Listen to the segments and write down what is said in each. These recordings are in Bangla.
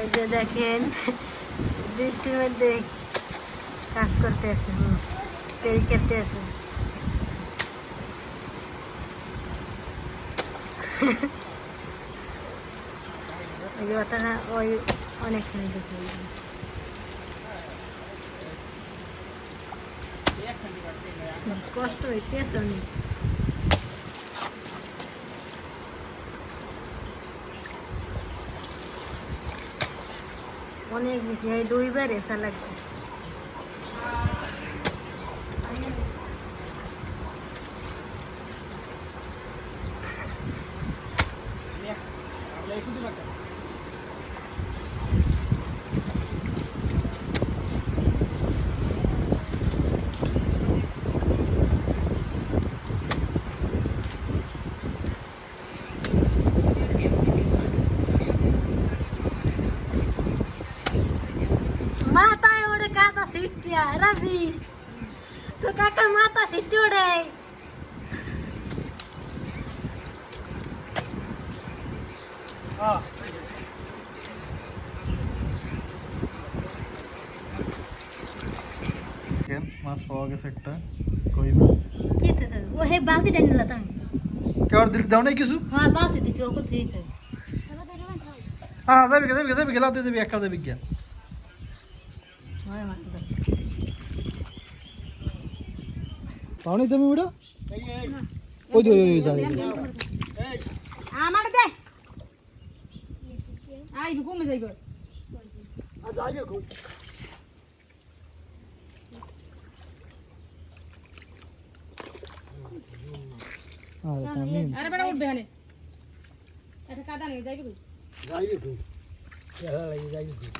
এই যে দেখেন বৃষ্টির মধ্যে কাজ করতে আছে, পেরি কেটে আছে। ওই যে ওই অনেক খেলতেছে, কষ্ট হইতেছে অনেক। অনেক বেশি, এই দুইবার এসা লাগছে। মাথায় ওড়ে কাদা সিটিয়া রবি, তো কাকার মাথা সিটি ওড়ে। মাছ পাওয়া গেছে একটা কই মাছ। কি তো ও হে বালতি টানি লতাম কেউ দিল দাও নাই কিছু। হ্যাঁ বালতি দিছি ও কো দিছে। হ্যাঁ যাবি গেলা দিয়ে যাবি একা যাবি গিয়া। হয় মাছ দাও পাওনি তুমি ওটা ওই ওই যাই আমার দে আই কমে যাইব আ যাইবে খুব। আরে বড় উঠবে হানে এটা কাদা নিয়ে যাইবে কই খুব এলা লাগি যাইবে খুব।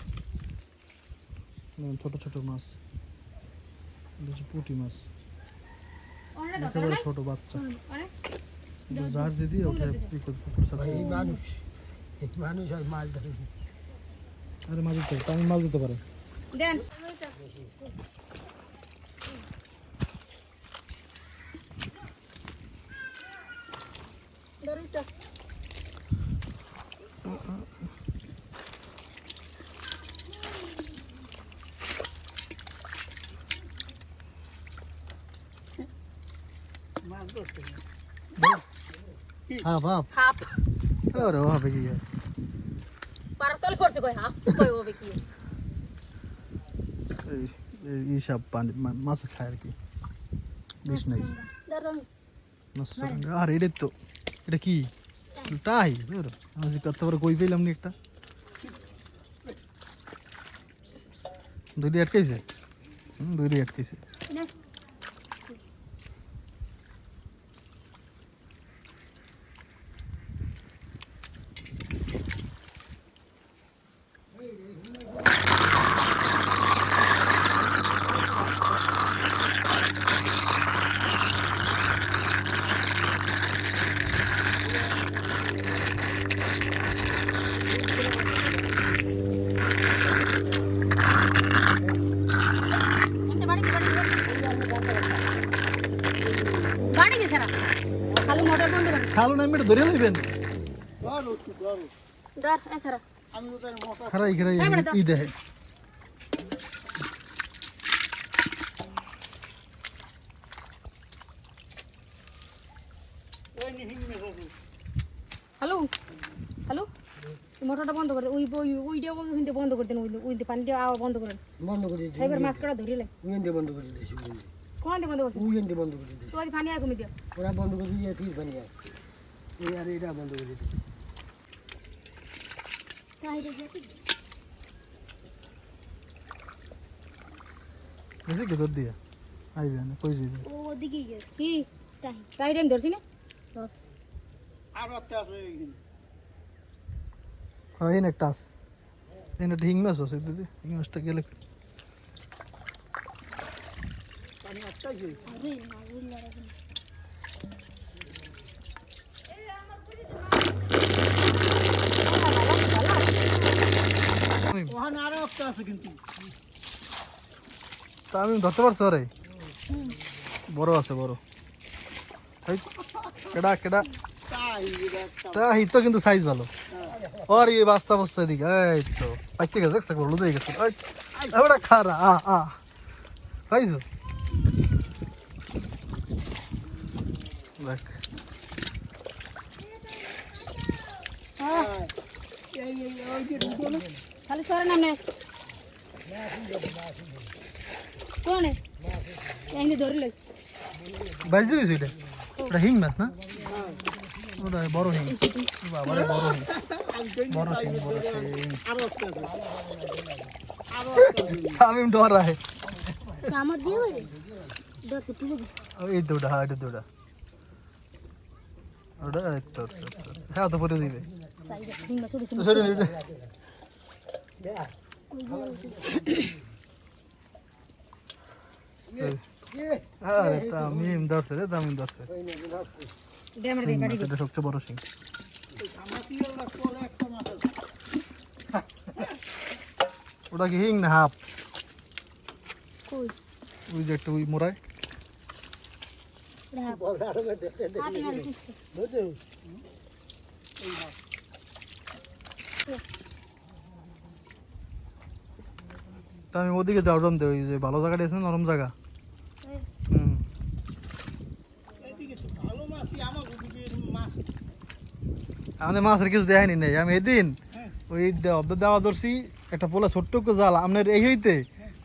ছোট ছোট মাছ, বেশি পুঁটি মাছ, ওরে দাও একেবারে ছোট বাচ্চা। আরে জার যদি ওকে পুকুর সাথে এই মানুষ আর মাছ ধরে। আরে মাছ দিতে আমি মাছ দিতে পারে। দেন দরিটা মাছ ধরতে হ্যাঁ বাপ হাফ ওরে হবে কি পারতল করছে কই হাফ কই হবে কি এই সব পানি মাছ খায় আর কি, বেশ নাই দাঁড়াও মাছ সরঙ্গা। আর এটা তো এটা কি টাই আমি কত বড় কই পেলাম নি একটা দুইটি আটকাইছে। দুইটি আটকাইছে। না খালো না মেরে ধরে লইবেন ধর এছাড়া খারাই খারাই ই দেখে হ্যালো হ্যালো মোটরটা বন্ধ করে ওই ওইটা ওইটা বন্ধ করে দেন ওই পানিটা আবার বন্ধ করেন বন্ধ করে দিয়েছি। এবার মাছ কাটা ধরিলে উইন্ডে বন্ধ করে দিয়েছি। কোন দিয়ে বন্ধ করছে উইন্ডে বন্ধ করে দিয়েছি। তো ওই পানি আর কমে দিও ওরা বন্ধ করে দিয়ে তিল পানি আর এই আর এটা বন্ধ করে দিয়েছি। বুঝে কি দর দিয়া আইবে না কই যাইবে ও ওদিকে কি তাই টাইম ধরছি না আর একটা আছে এইখানে। হ্যাঁ এই একটা আছে এনে হিং মাছ আছে দিদি হিং মাছটা গেলে পানি একটাই আছে। ওখানে আরো একটা আছে কিন্তু তা আমি ধরতে পারছো রে বড় আছে বড় কেডা কেডা তাই তো, কিন্তু সাইজ ভালো। আর এই বাস্তা বস্তা এদিকে, এই তো পাইতে গেছে, দেখছো হলুদ হয়ে গেছে। ওটা খারা পাইছো দেখ। খালি সরে নামনে কোনে এনে ধরলে বাইজ দিলিস এটা? ওটা হিং মাছ না? ওটা বড় হিং। বাবা রে, বড় হিং, বড় শিং, বড় শিং। আমি ডর আহে। আমার দিয়ে বলে দর্শ তুই এই দুটা, হ্যাঁ এটা দুটা, ওটা তো হ্যাঁ তো পরে দিবে। সাইডে হিং মাছ ওরে সরে নিবে। আরে তামিম ধরছে রে, তামিম ধরছে। ড্যামের দে কাটি এটা সবচেয়ে বড় শিং। ওটা কি হিং না হাফ? কই ওই যে একটা ওই মোড়ায়। হাত মারি দিছে তা আমি ওদিকে যাও দে, ওই যে ভালো জায়গাটা আছে না, নরম জায়গা। হুম, আমি মাছের কিছু দেখাইনি নাই। আমি এদিন ওই দেওয়া ধরছি একটা পোলা ছোট্ট করে জাল আপনার এই হইতে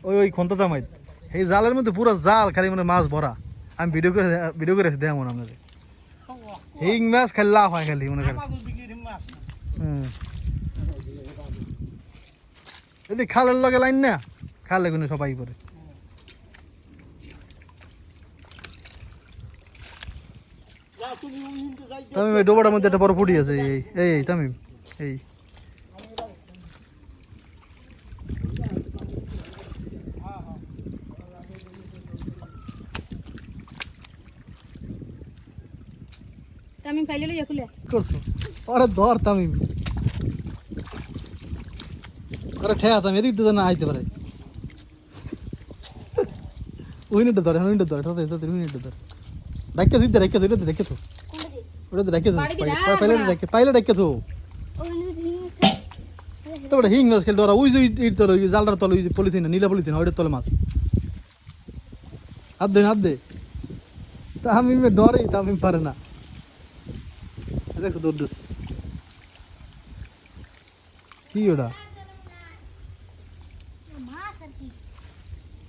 ওই ওই খন্তা দামাইত, এই জালের মধ্যে পুরো জাল খালি মানে মাছ ভরা। আমি ভিডিও করে দেখাবো না আপনার। হিং মাছ খালি লাভ হয় খালি মনে করেন। হুম, এদিকে খালের লগে লাইন না, খালে কোনো সবাই করে। তামিম এই ডোবাটার মধ্যে একটা বড় ফুটি আছে। এই এই এই তামিম, এই আমি ফাইলে লইয়া খুলে করছো। আরে ধর তামিম, আরে ঠেয়া তামিম, এদিক দিয়ে না আইতে পারে। উইনেটটা ধরে, উইনেটটা ধরে, উইনেটটা ধরে। ডাক্কে দিতে, ডাক্কে তো, দেখে তো, ওটাতে ডাক্কে তো, পাইলে ডাক্কে তো। তারপরে হিং মাছ খেলতে ওরা ওই যে ইট তলে, ওই জালটার তলে, ওই যে পলিথিন, নীলা পলিথিন, ওইটার তলে মাছ। হাত দে। তামিম ডরেই, তামিম পারে না। দেখছো দৌড় দিস কি ওটা,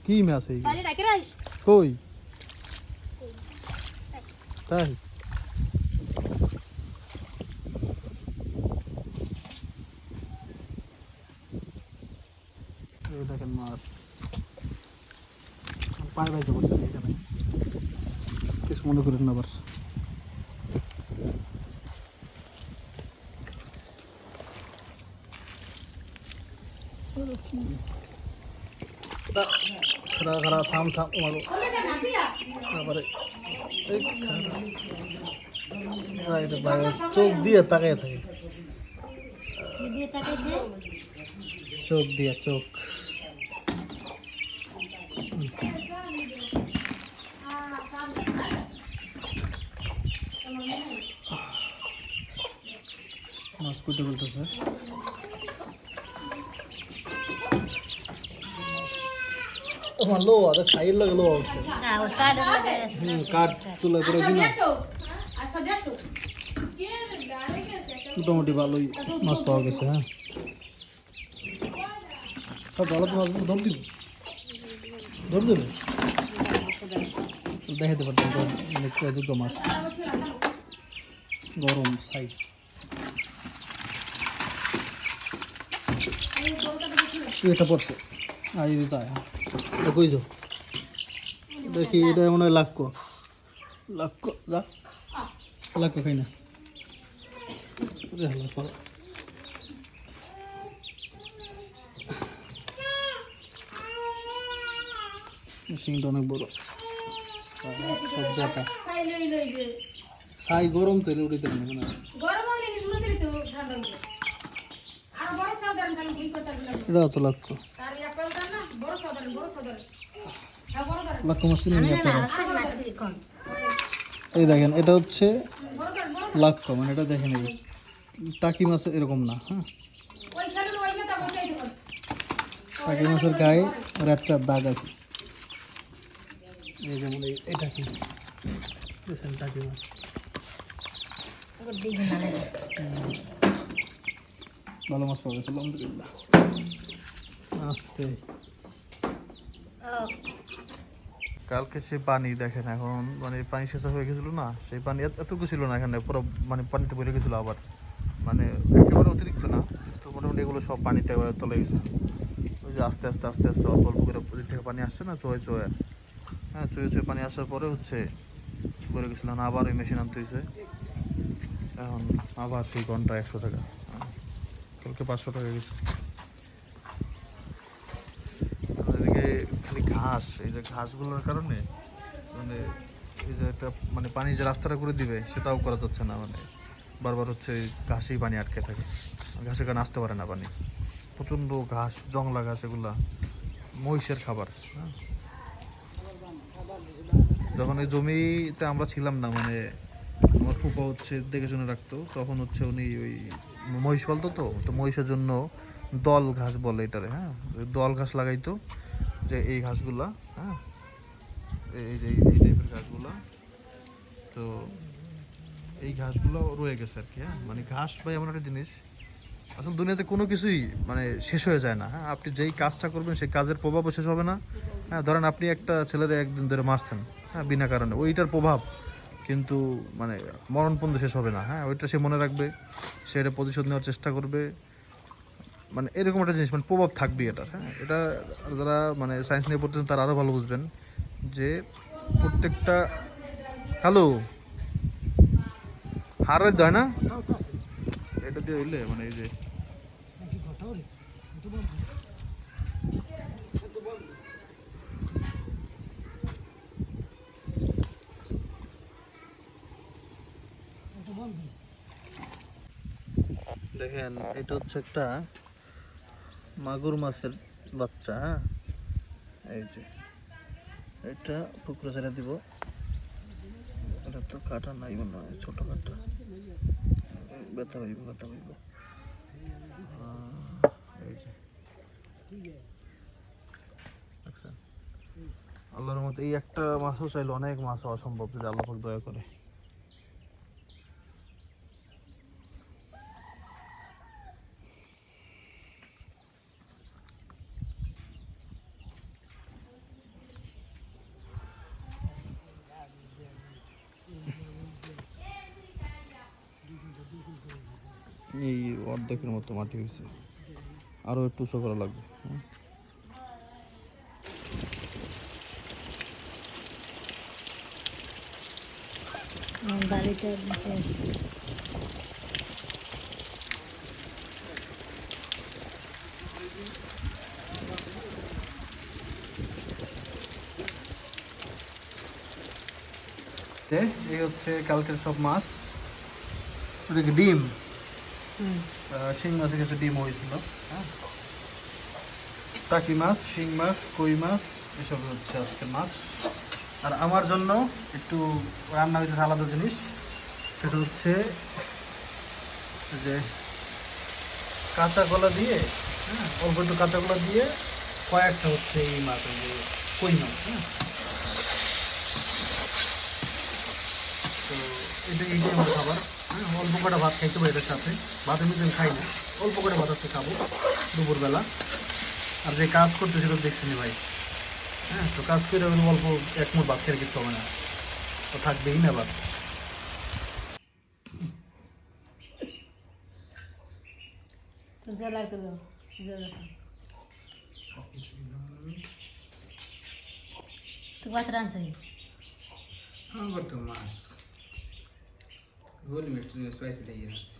কি মাছ এই? কই তাই দেখেন মাছ পায়ে বাইতে বসে এখানে, কিছু মনে করেন না আবার। খারা থাম মারো তারপরে চোখ দিয়ে তাকাই থাকে, চোখ দিয়ে চোখ। মাছ কুটে বলতেছে লো, আরে সাইড লাগে লো হচ্ছে। কাঠ চুলা করে দিন, মোটামুটি ভালোই মাছ পাওয়া গেছে। হ্যাঁ, সব ভালো তো মাছ ধর দিবে, দেখাতে পারতাম দুটো মাছ গরম সাইড। এটা পড়ছে আর তাই এটা কই যাও দেখি, এটা মনে হয় লাক্কো খাই না। মেশিনটা অনেক বড়, সব জায়গা ছাই গরম তেলে উঠে দেবেন মনে হয়। এটা তো লাক্কো মাছ। এই দেখেন এটা হচ্ছে লাক্কা মানে এটা দেখেন এই টাকি মাছ এরকম না, হ্যাঁ টাকি মাছের গায়ে একটা দাগ আছে, এই যেমন এটা কি দেখছেন টাকি মাছ। ভালো মাছ পাওয়া গেছে আলহামদুলিল্লাহ। আস্তে কালকে সে পানি দেখেন এখন মানে পানি সেচা হয়ে গেছিল না, সেই পানি এতটুকু ছিল না এখানে, পুরো মানে পানিতে পড়ে গেছিলো আবার, মানে একেবারে অতিরিক্ত না, তো মোটামুটি এগুলো সব পানিতে একেবারে তলে গেছে। ওই যে আস্তে আস্তে আস্তে আস্তে অল্প অল্প করে ওদিক থেকে পানি আসছে না, চয়ে চয়ে, হ্যাঁ চয়ে চয়ে পানি আসার পরে হচ্ছে পড়ে গেছিলাম, আবার ওই মেশিন আনতে হয়েছে, এখন আবার সেই ঘন্টা 100 টাকা, কালকে 500 টাকা গেছে। এদিকে খালি ঘাস, এই যে ঘাসগুলোর কারণে মানে এই যে একটা মানে পানি যে রাস্তাটা করে দিবে সেটাও করা যাচ্ছে না, মানে বারবার হচ্ছে ওই ঘাসেই পানি আটকে থাকে, ঘাসের কারণে আসতে পারে না পানি, প্রচণ্ড ঘাস জংলা ঘাস, এগুলা মহিষের খাবার, হ্যাঁ। যখন এই জমিতে আমরা ছিলাম না, মানে আমার ফুপা হচ্ছে দেখে শুনে রাখতো, তখন হচ্ছে উনি ওই মহিষ পালতো, তো মহিষের জন্য দল ঘাস বলে এটারে, হ্যাঁ দল ঘাস লাগাইতো, যে এই ঘাসগুলা, হ্যাঁ এই যে এই টাইপের ঘাসগুলা, তো এই ঘাসগুলো রয়ে গেছে আর কি, হ্যাঁ মানে ঘাস ভাই এমন একটা জিনিস, আসলে দুনিয়াতে কোনো কিছুই মানে শেষ হয়ে যায় না, হ্যাঁ আপনি যেই কাজটা করবেন সেই কাজের প্রভাবও শেষ হবে না, হ্যাঁ ধরেন আপনি একটা ছেলের একদিন ধরে মারছেন, হ্যাঁ বিনা কারণে, ওইটার প্রভাব কিন্তু মানে মরণ পর্যন্ত শেষ হবে না, হ্যাঁ ওইটা সে মনে রাখবে, সে এটা প্রতিশোধ নেওয়ার চেষ্টা করবে, মানে এরকম একটা জিনিস, মানে প্রভাব থাকবে এটার, হ্যাঁ এটা যারা মানে সায়েন্স নিয়ে পড়তেছেন তারা আরও ভালো বুঝবেন যে প্রত্যেকটা, হ্যালো হারের দেয় না এটা দিয়ে হইলে মানে এই যে দেখেন এটা হচ্ছে একটা মাগুর মাছের বাচ্চা, হ্যাঁ এই যে এটা পুকুরে ছেড়ে দিব, এটা তো কাটা নাই মনে হয়, ছোট কাটা, ব্যথা হইব ব্যথা হইব, এই যে দেখছেন? আল্লাহর মতো এই একটা মাছও চাইলে অনেক মাছ হওয়া সম্ভব যদি আল্লাহ পাক দয়া করে। এই অর্ধেকের মতো মাটি হয়েছে, আরো একটু উঁচু করা লাগবে, হ্যাঁ বাড়িটা এই হচ্ছে কালকের সব মাছ, ওদিকে ডিম, শিং মাছের কাছে ডিম হয়েছিল, হ্যাঁ টাকি মাছ, শিং মাছ, কই মাছ, এসব হচ্ছে আজকের মাছ। আর আমার জন্য একটু রান্না হইতেছে আলাদা জিনিস, সেটা হচ্ছে যে কাঁচা কলা দিয়ে, হ্যাঁ অল্প একটু কাঁচা কলা দিয়ে কয়েকটা হচ্ছে এই মাছ, ওই যে কই মাছ, হ্যাঁ তো এইটাই আমার খাবার, হ্যাঁ অল্প কটা ভাত খাইতে পারি এটার সাথে, ভাতের মধ্যে খাই না, অল্প করে ভাত আজকে খাবো দুপুরবেলা। আর যে কাজ করতে সেটা দেখছিনি ভাই, হ্যাঁ তো কাজ করে অল্প এক মুঠ ভাত খেয়ে কিছু হবে না, তো থাকবেই না ভাত। তুই ভাত রাঁধছিস? আমার তো মাছ গোল মিষ্টি স্পাইসি লেগে আছে।